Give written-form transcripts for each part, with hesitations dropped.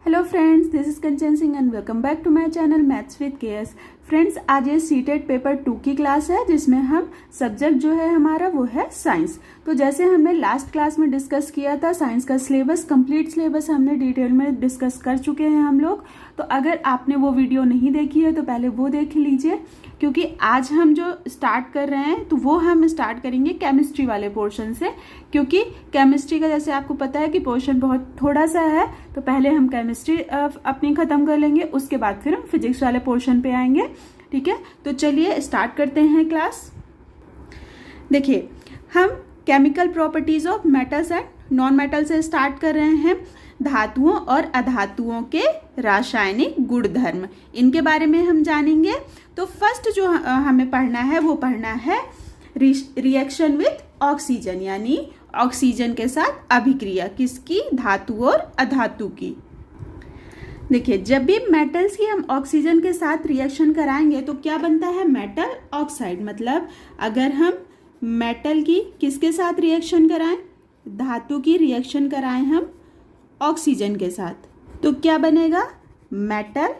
Hello friends, this is Kanchan Singh and welcome back to my channel maths with K S. Friends, आज ये CTET paper 2 की class है जिसमें हम सब्जेक्ट जो है हमारा वो है साइंस। तो जैसे हमने लास्ट क्लास में डिस्कस किया था, साइंस का सिलेबस, कंप्लीट सिलेबस हमने डिटेल में डिस्कस कर चुके हैं हम लोग। तो अगर आपने वो वीडियो नहीं देखी है तो पहले वो देख लीजिए, क्योंकि आज हम जो स्टार्ट कर रहे हैं तो वो हम स्टार्ट करेंगे केमिस्ट्री वाले पोर्शन से, क्योंकि केमिस्ट्री का जैसे आपको पता है कि पोर्शन बहुत थोड़ा सा है। तो पहले हम केमिस्ट्री अपनी खत्म कर लेंगे, उसके बाद फिर हम फिजिक्स वाले पोर्शन पे आएंगे। ठीक है, तो चलिए स्टार्ट करते हैं क्लास। देखिए, हम chemical properties of metals and non metal से स्टार्ट कर रहे हैं। धातुओं और अधातुओं के रासायनिक गुणधर्म, इनके बारे में हम जानेंगे। तो फर्स्ट जो हमें पढ़ना है वो पढ़ना है रिएक्शन विथ ऑक्सीजन, यानी ऑक्सीजन के साथ अभिक्रिया, किसकी? धातु और अधातु की। देखिए, जब भी मेटल्स की हम ऑक्सीजन के साथ रिएक्शन कराएंगे तो क्या बनता है? Metal oxide. मतलब अगर हम मेटल की किसके साथ रिएक्शन कराएं? धातु की रिएक्शन कराएं हम ऑक्सीजन के साथ, तो क्या बनेगा? Metal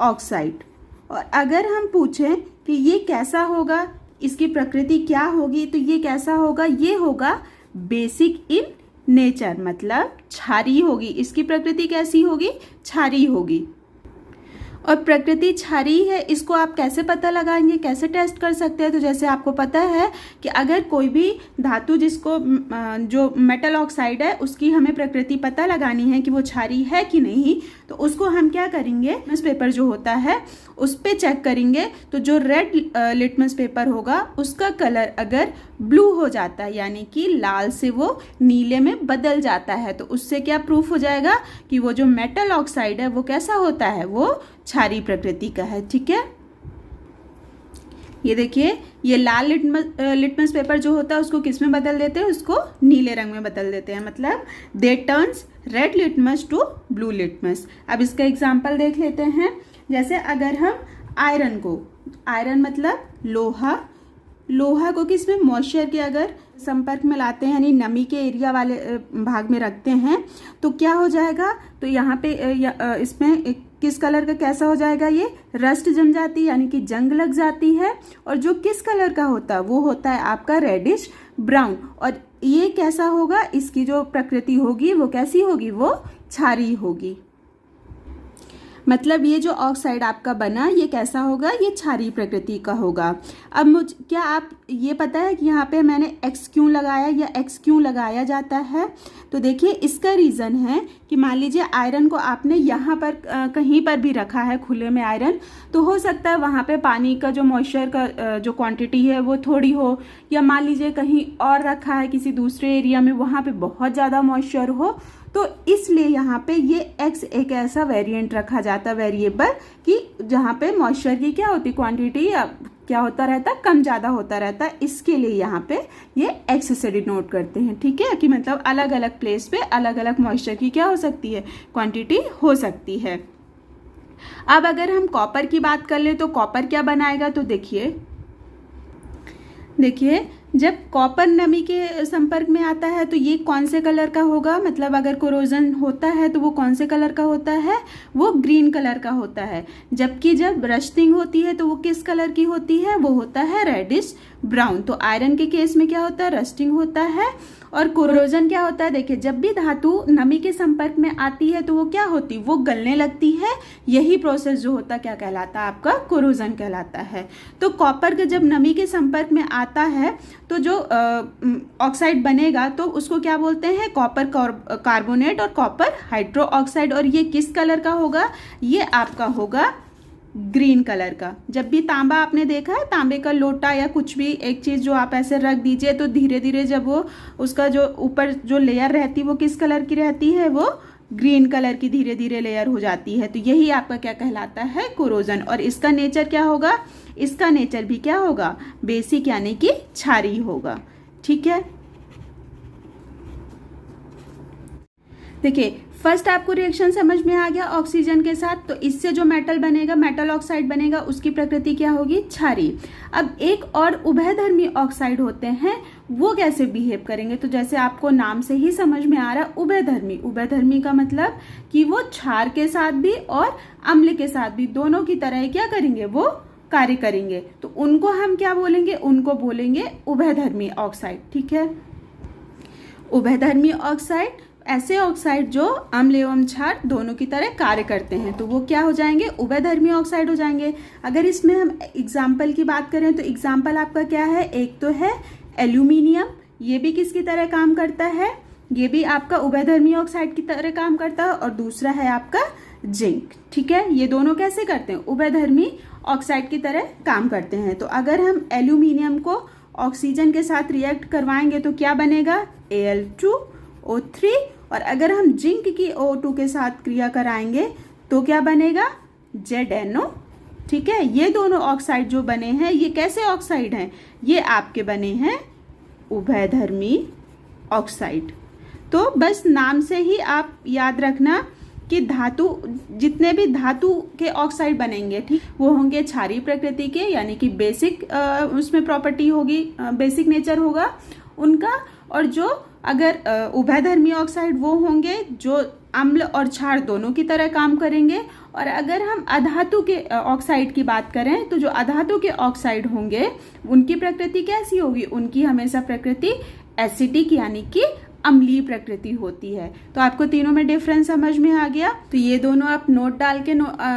oxide. और अगर हम पूछें कि ये कैसा होगा, इसकी प्रकृति क्या होगी, तो ये कैसा होगा? ये होगा बेसिक इन नेचर, मतलब क्षारीय होगी। इसकी प्रकृति कैसी होगी? क्षारीय होगी। और प्रकृति क्षारीय है, इसको आप कैसे पता लगाएंगे, कैसे टेस्ट कर सकते हैं? तो जैसे आपको पता है कि अगर कोई भी धातु जिसको जो मेटल ऑक्साइड है उसकी हमें प्रकृति पता लगानी है कि वो क्षारीय है कि नहीं, तो उसको हम क्या करेंगे? लिटमस पेपर जो होता है उस पे चेक करेंगे। तो जो रेड लिटमस पेपर होगा उसका कलर अगर ब्लू हो जाता है, यानी कि लाल से वो नीले में बदल जाता है, तो उससे क्या प्रूफ हो जाएगा कि वो जो मेटल ऑक्साइड है वो कैसा होता है? वो क्षारीय प्रकृति का है। ठीक है, ये देखिए, ये लाल लिटमस पेपर जो होता है उसको किस में बदल देते हैं? उसको नीले रंग में बदल देते हैं। मतलब they turns red litmus to blue litmus. अब इसका एग्जांपल देख लेते हैं। जैसे अगर हम आयरन को, आयरन मतलब लोहा, लोहा को किस में? मॉइस्चर के अगर संपर्क में लाते हैं, यानी नमी के एरिया वाले भाग में रखते हैं, तो क्या हो जाएगा? तो यहाँ पे इसमें किस कलर का कैसा हो जाएगा? ये रस्ट जम जाती है, यानी कि जंग लग जाती है। और जो किस कलर का होता है वो होता है आपका रेडिश ब्राउन। और ये कैसा होगा? इसकी जो प्रकृति होगी वो कैसी होगी? वो क्षारीय होगी। मतलब ये जो ऑक्साइड आपका बना ये कैसा होगा? ये क्षारीय प्रकृति का होगा। अब क्या आप ये पता है कि यहाँ पे मैंने एक्स क्यों लगाया या एक्स क्यों लगाया जाता है? तो देखिए, इसका रीज़न है कि मान लीजिए आयरन को आपने यहाँ पर कहीं पर भी रखा है खुले में आयरन, तो हो सकता है वहाँ पे पानी का जो मॉइस्चर का जो क्वांटिटी है वो थोड़ी हो, या मान लीजिए कहीं और रखा है किसी दूसरे एरिया में, वहाँ पे बहुत ज़्यादा मॉइस्चर हो। तो इसलिए यहाँ पे ये एक्स एक ऐसा वेरिएंट रखा जाता है, वेरिएबल, कि जहाँ पे मॉइस्चर की क्या होती? क्वांटिटी या क्या होता रहता है? कम ज़्यादा होता रहता है। इसके लिए यहाँ पे ये एक्स से डिनोट करते हैं। ठीक है, कि मतलब अलग अलग प्लेस पे अलग अलग मॉइस्चर की क्या हो सकती है? क्वांटिटी हो सकती है। अब अगर हम कॉपर की बात कर ले तो कॉपर क्या बनाएगा? तो देखिए, जब कॉपर नमी के संपर्क में आता है तो ये कौन से कलर का होगा? मतलब अगर कोरोजन होता है तो वो कौन से कलर का होता है? वो ग्रीन कलर का होता है। जबकि जब रस्टिंग होती है तो वो किस कलर की होती है? वो होता है रेडिश ब्राउन। तो आयरन के केस में क्या होता है? रस्टिंग होता है। और कोरोजन क्या होता है? देखिए, जब भी धातु नमी के संपर्क में आती है तो वो क्या होती? वो गलने लगती है। यही प्रोसेस जो होता क्या कहलाता है? आपका कोरोजन कहलाता है। तो कॉपर का जब नमी के संपर्क में आता है तो जो ऑक्साइड बनेगा तो उसको क्या बोलते हैं? कॉपर कार्बोनेट और कॉपर हाइड्रो ऑक्साइड। और ये किस कलर का होगा? ये आपका होगा ग्रीन कलर का। जब भी तांबा आपने देखा है, तांबे का लोटा या कुछ भी एक चीज़ जो आप ऐसे रख दीजिए तो धीरे धीरे जब वो उसका जो ऊपर जो लेयर रहती है वो किस कलर की रहती है? वो ग्रीन कलर की धीरे धीरे लेयर हो जाती है। तो यही आपका क्या कहलाता है? कोरोजन। और इसका नेचर क्या होगा? इसका नेचर भी क्या होगा? बेसिक, यानी कि क्षारीय होगा। ठीक है, देखिए, फर्स्ट आपको रिएक्शन समझ में आ गया ऑक्सीजन के साथ, तो इससे जो मेटल बनेगा, मेटल ऑक्साइड बनेगा, उसकी प्रकृति क्या होगी, क्षारीय। अब एक और उभयधर्मी ऑक्साइड होते हैं, वो कैसे बिहेव करेंगे, तो जैसे आपको नाम से ही समझ में आ रहा है उभयधर्मी। उभयधर्मी का मतलब कि वो क्षार के साथ भी और अम्ल के साथ भी दोनों की तरह क्या करेंगे, वो कार्य करेंगे। तो उनको हम क्या बोलेंगे, उनको बोलेंगे उभयधर्मी ऑक्साइड। ठीक है, उभयधर्मी ऑक्साइड ऐसे ऑक्साइड जो अम्ल एवं क्षार दोनों की तरह कार्य करते हैं, तो वो क्या हो जाएंगे, उभयधर्मी ऑक्साइड हो जाएंगे। अगर इसमें हम एग्जाम्पल की बात करें तो एग्जाम्पल आपका क्या है, एक तो है एल्यूमिनियम, ये भी किसकी तरह काम करता है, ये भी आपका उभयधर्मी ऑक्साइड की तरह काम करता है, और दूसरा है आपका जिंक। ठीक है, ये दोनों कैसे करते हैं, उभयधर्मी ऑक्साइड की तरह काम करते हैं। तो अगर हम एल्यूमिनियम को ऑक्सीजन के साथ रिएक्ट करवाएंगे तो क्या बनेगा, Al2O3, और अगर हम जिंक की O2 के साथ क्रिया कराएंगे तो क्या बनेगा, ZNO। ठीक है, ये दोनों ऑक्साइड जो बने हैं, ये कैसे ऑक्साइड हैं, ये आपके बने हैं उभयधर्मी ऑक्साइड। तो बस नाम से ही आप याद रखना कि धातु, जितने भी धातु के ऑक्साइड बनेंगे, ठीक, वो होंगे क्षारीय प्रकृति के, यानी कि बेसिक उसमें प्रॉपर्टी होगी, बेसिक नेचर होगा उनका। और जो अगर उभयधर्मी ऑक्साइड वो होंगे जो अम्ल और क्षार दोनों की तरह काम करेंगे। और अगर हम अधातु के ऑक्साइड की बात करें तो जो अधातु के ऑक्साइड होंगे उनकी प्रकृति कैसी होगी, उनकी हमेशा प्रकृति एसिडिक यानी कि अम्लीय प्रकृति होती है। तो आपको तीनों में डिफरेंस समझ में आ गया। तो ये दोनों आप नोट डाल के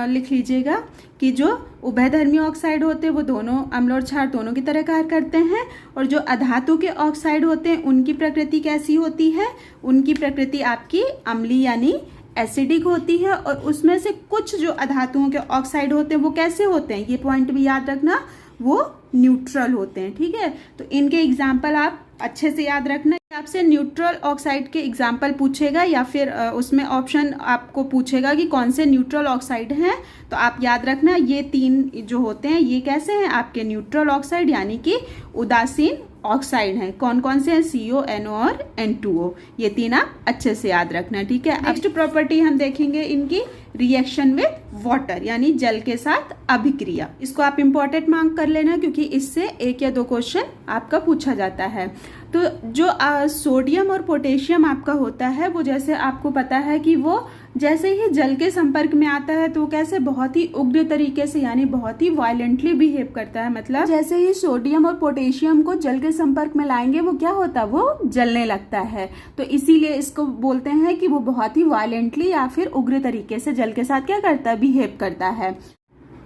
लिख लीजिएगा कि जो उभयधर्मी ऑक्साइड होते हैं वो दोनों अम्ल और क्षार दोनों की तरह कार्य करते हैं, और जो अधातु के ऑक्साइड होते हैं उनकी प्रकृति कैसी होती है, उनकी प्रकृति आपकी अम्लीय यानी एसिडिक होती है। और उसमें से कुछ जो अधातुओं के ऑक्साइड होते हैं वो कैसे होते हैं, ये पॉइंट भी याद रखना, वो न्यूट्रल होते हैं। ठीक है, तो इनके एग्जाम्पल आप अच्छे से याद रखना। आपसे न्यूट्रल ऑक्साइड के एग्जाम्पल पूछेगा या फिर उसमें ऑप्शन आपको पूछेगा कि कौन से न्यूट्रल ऑक्साइड हैं, तो आप याद रखना ये तीन जो होते हैं ये कैसे हैं, आपके न्यूट्रल ऑक्साइड यानी कि उदासीन ऑक्साइड हैं। कौन कौन से हैं, CO, NO और N2O, ये तीन आप अच्छे से याद रखना। ठीक है, नेक्स्ट प्रॉपर्टी हम देखेंगे इनकी, रिएक्शन विद वाटर यानी जल के साथ अभिक्रिया। इसको आप इंपॉर्टेंट मार्क कर लेना क्योंकि इससे 1 या 2 क्वेश्चन आपका पूछा जाता है। तो जो सोडियम और पोटेशियम आपका होता है वो जैसे आपको पता है कि वो जैसे ही जल के संपर्क में आता है तो कैसे बहुत ही उग्र तरीके से यानी बहुत ही वायलेंटली बिहेव करता है। मतलब जैसे ही सोडियम और पोटेशियम को जल के संपर्क में लाएंगे वो क्या होता है, वो जलने लगता है। तो इसीलिए इसको बोलते हैं कि वो बहुत ही वायलेंटली या फिर उग्र तरीके से जल के साथ क्या करता है, बिहेव करता है।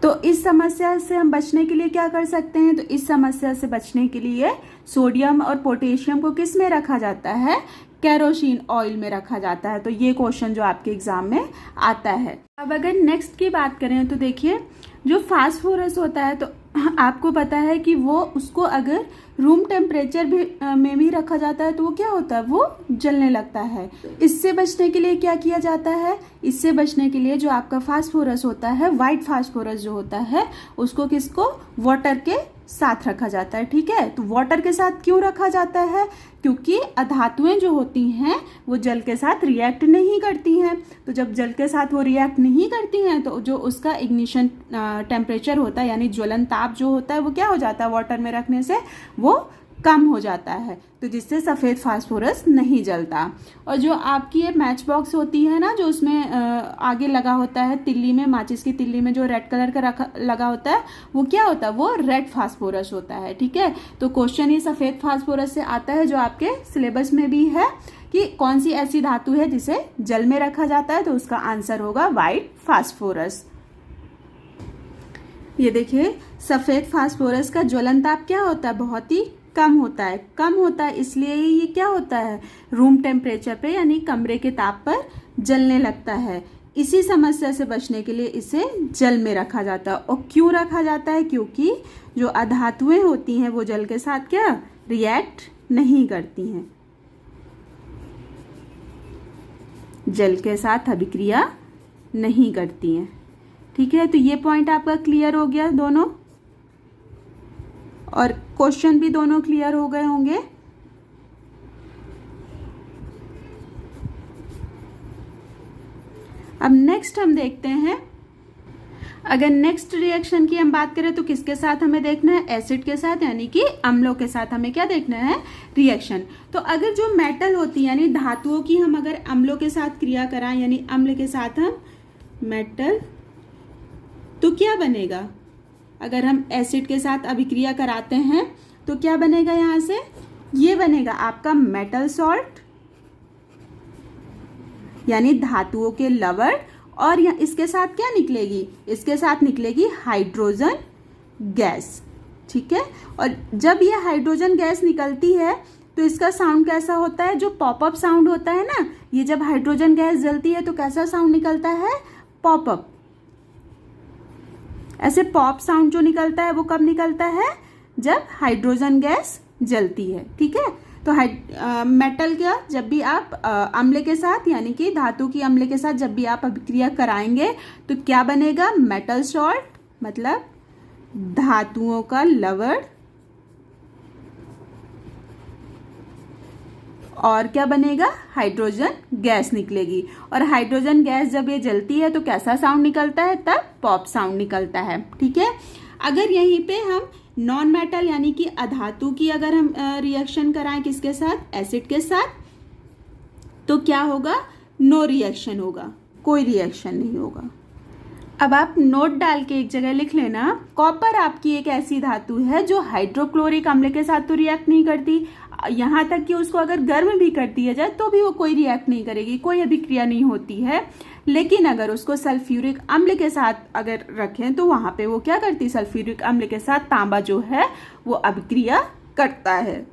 तो इस समस्या से हम बचने के लिए क्या कर सकते हैं, तो इस समस्या से बचने के लिए सोडियम और पोटेशियम को किस में रखा जाता है, केरोसिन ऑयल में रखा जाता है। तो ये क्वेश्चन जो आपके एग्जाम में आता है। अब अगर नेक्स्ट की बात करें तो देखिए जो फास्फोरस होता है तो आपको पता है कि वो उसको अगर रूम टेम्परेचर में भी रखा जाता है तो वो क्या होता है, वो जलने लगता है। इससे बचने के लिए क्या किया जाता है, इससे बचने के लिए जो आपका फास्फोरस होता है, व्हाइट फास्फोरस जो होता है उसको किसको, वाटर के साथ रखा जाता है। ठीक है, तो वाटर के साथ क्यों रखा जाता है, क्योंकि अधातुएं जो होती हैं वो जल के साथ रिएक्ट नहीं करती हैं। तो जब जल के साथ वो रिएक्ट नहीं करती हैं तो जो उसका इग्निशन टेम्परेचर होता है यानी ज्वलन ताप जो होता है वो क्या हो जाता है, वाटर में रखने से वो कम हो जाता है, तो जिससे सफ़ेद फास्फोरस नहीं जलता। और जो आपकी ये मैच बॉक्स होती है ना, जो उसमें आगे लगा होता है तिल्ली में, माचिस की तिल्ली में जो रेड कलर का लगा होता है वो क्या होता है, वो रेड फास्फोरस होता है। ठीक है, तो क्वेश्चन ये सफ़ेद फास्फोरस से आता है जो आपके सिलेबस में भी है कि कौन सी ऐसी धातु है जिसे जल में रखा जाता है, तो उसका आंसर होगा व्हाइट फास्फोरस। ये देखिए सफ़ेद फास्फोरस का ज्वलन ताप क्या होता है, बहुत ही कम होता है। कम होता है इसलिए ये क्या होता है, रूम टेम्परेचर पे यानी कमरे के ताप पर जलने लगता है। इसी समस्या से बचने के लिए इसे जल में रखा जाता है। और क्यों रखा जाता है, क्योंकि जो अधातुएं होती हैं वो जल के साथ क्या रिएक्ट नहीं करती हैं, जल के साथ अभिक्रिया नहीं करती हैं। ठीक है, तो ये पॉइंट आपका क्लियर हो गया दोनों, और क्वेश्चन भी दोनों क्लियर हो गए होंगे। अब नेक्स्ट हम देखते हैं, अगर नेक्स्ट रिएक्शन की हम बात करें तो किसके साथ हमें देखना है, एसिड के साथ, यानी कि अम्लों के साथ हमें क्या देखना है, रिएक्शन। तो अगर जो मेटल होती है यानी धातुओं की हम अगर अम्लों के साथ क्रिया कराएं, यानी अम्ल के साथ हम मेटल, तो क्या बनेगा, अगर हम एसिड के साथ अभिक्रिया कराते हैं तो क्या बनेगा, यहां से ये बनेगा आपका मेटल सॉल्ट यानी धातुओं के लवण, और यहाँ इसके साथ क्या निकलेगी, इसके साथ निकलेगी हाइड्रोजन गैस। ठीक है, और जब ये हाइड्रोजन गैस निकलती है तो इसका साउंड कैसा होता है, जो पॉपअप साउंड होता है ना, ये जब हाइड्रोजन गैस जलती है तो कैसा साउंड निकलता है, पॉपअप। ऐसे पॉप साउंड जो निकलता है वो कब निकलता है, जब हाइड्रोजन गैस जलती है। ठीक है, तो मेटल का जब भी आप अम्ल के साथ यानी कि धातु की अम्ल के साथ जब भी आप अभिक्रिया कराएंगे तो क्या बनेगा, मेटल सॉल्ट, मतलब धातुओं का लवण, और क्या बनेगा, हाइड्रोजन गैस निकलेगी। और हाइड्रोजन गैस जब ये जलती है तो कैसा साउंड निकलता है, तब पॉप साउंड निकलता है। ठीक है, अगर यहीं पे हम नॉन मेटल यानी कि अधातु की अगर हम रिएक्शन कराएं किसके साथ, एसिड के साथ, तो क्या होगा, नो रिएक्शन होगा, कोई रिएक्शन नहीं होगा। अब आप नोट डाल के एक जगह लिख लेना, कॉपर आपकी एक ऐसी धातु है जो हाइड्रोक्लोरिक अम्ल के साथ तो रिएक्ट नहीं करती, यहाँ तक कि उसको अगर गर्म भी कर दिया जाए तो भी वो कोई रिएक्ट नहीं करेगी, कोई अभिक्रिया नहीं होती है। लेकिन अगर उसको सल्फ्यूरिक अम्ल के साथ अगर रखें तो वहां पे वो क्या करती, सल्फ्यूरिक अम्ल के साथ तांबा जो है वो अभिक्रिया करता है।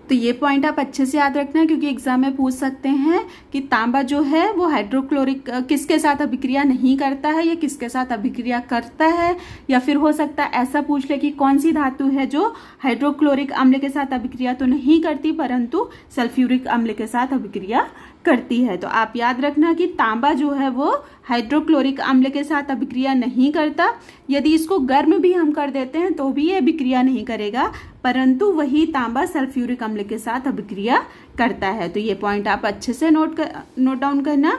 तो ये पॉइंट आप अच्छे से याद रखना, क्योंकि एग्जाम में पूछ सकते हैं कि तांबा जो है वो हाइड्रोक्लोरिक किसके साथ अभिक्रिया नहीं करता है या किसके साथ अभिक्रिया करता है, या फिर हो सकता है ऐसा पूछ ले कि कौन सी धातु है जो हाइड्रोक्लोरिक अम्ल के साथ अभिक्रिया तो नहीं करती परंतु सल्फ्यूरिक अम्ल के साथ अभिक्रिया करती है। तो आप याद रखना कि तांबा जो है वो हाइड्रोक्लोरिक अम्ल के साथ अभिक्रिया नहीं करता, यदि इसको गर्म भी हम कर देते हैं तो भी ये अभिक्रिया नहीं करेगा, परंतु वही तांबा सल्फ्यूरिक अम्ल के साथ अभिक्रिया करता है। तो ये पॉइंट आप अच्छे से नोट डाउन करना।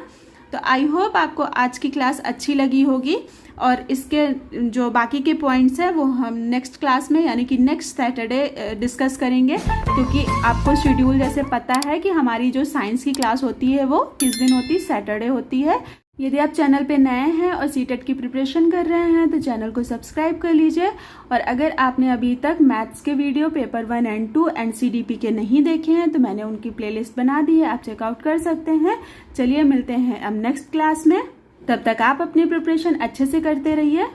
तो आई होप आपको आज की क्लास अच्छी लगी होगी, और इसके जो बाकी के पॉइंट्स हैं वो हम नेक्स्ट क्लास में यानी कि नेक्स्ट सैटरडे डिस्कस करेंगे, क्योंकि आपको शेड्यूल जैसे पता है कि हमारी जो साइंस की क्लास होती है वो किस दिन होती है, सैटरडे होती है। यदि आप चैनल पे नए हैं और सीटेट की प्रिपरेशन कर रहे हैं तो चैनल को सब्सक्राइब कर लीजिए, और अगर आपने अभी तक मैथ्स के वीडियो पेपर 1 और 2 NCDP के नहीं देखे हैं तो मैंने उनकी प्लेलिस्ट बना दी है, आप चेकआउट कर सकते हैं। चलिए मिलते हैं अब नेक्स्ट क्लास में, तब तक आप अपनी प्रिपरेशन अच्छे से करते रहिए।